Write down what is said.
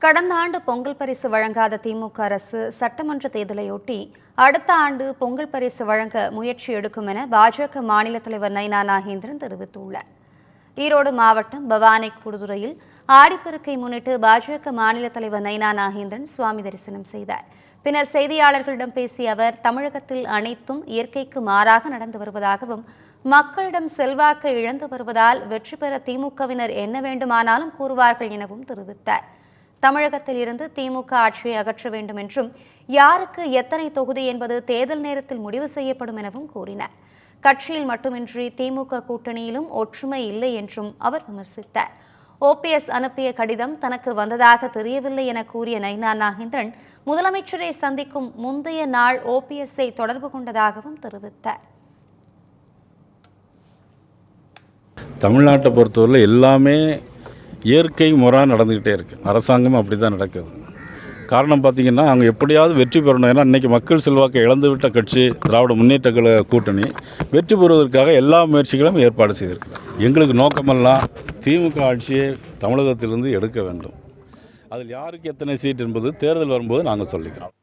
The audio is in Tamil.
கடந்த ஆண்டு பொங்கல் பரிசு வழங்காத திமுக அரசு சட்டமன்ற தேர்தலையொட்டி அடுத்த ஆண்டு பொங்கல் பரிசு வழங்க முயற்சி எடுக்கும் என பாஜக மாநில தலைவர் நைனா நாகேந்திரன் தெரிவித்துள்ளார். ஈரோடு மாவட்டம் பவானி கூடுதுறையில் ஆடிப்பெருக்கை முன்னிட்டு பாஜக மாநில தலைவர் நைனா நாகேந்திரன் சுவாமி தரிசனம் செய்தார். பின்னர் செய்தியாளர்களிடம் பேசிய அவர், தமிழகத்தில் அனைத்தும் இயற்கைக்கு மாறாக நடந்து வருவதாகவும், மக்களிடம் செல்வாக்கு இழந்து வருவதால் வெற்றி பெற திமுகவினர் என்ன வேண்டுமானாலும் கூறுவார்கள் எனவும் தெரிவித்தார். தமிழகத்தில் இருந்து திமுக ஆட்சியை அகற்ற வேண்டும் என்றும், யாருக்கு எத்தனை தொகுதி என்பது தேர்தல் நேரத்தில் முடிவு செய்யப்படும் எனவும் கூறினார். கட்சியில் மட்டுமின்றி திமுக கூட்டணியிலும் ஒற்றுமை இல்லை என்றும் அவர் விமர்சித்தார். OPS அனுப்பிய கடிதம் தனக்கு வந்ததாக தெரியவில்லை என கூறிய நைனா நாகேந்திரன், முதலமைச்சரை சந்திக்கும் முந்தைய நாள் OPS-ஐ தொடர்பு கொண்டதாகவும் தெரிவித்தார். தமிழ்நாட்டை பொறுத்தவரை எல்லாமே இயற்கை முறையாக நடந்துக்கிட்டே இருக்குது. அரசாங்கம் அப்படி தான் நடக்குது. காரணம் பார்த்திங்கன்னா, அவங்க எப்படியாவது வெற்றி பெறணும். ஏன்னா இன்றைக்கி மக்கள் செல்வாக்கை இழந்துவிட்ட கட்சி திராவிட முன்னேற்ற கழக கூட்டணி வெற்றி பெறுவதற்காக எல்லா முயற்சிகளும் ஏற்பாடு செய்திருக்கிறார். எங்களுக்கு நோக்கமெல்லாம் திமுக ஆட்சியை தமிழகத்திலிருந்து எடுக்க வேண்டும். அதில் யாருக்கு எத்தனை சீட் என்பது தேர்தல் வரும்போது நாங்கள் சொல்லிக்கிறோம்.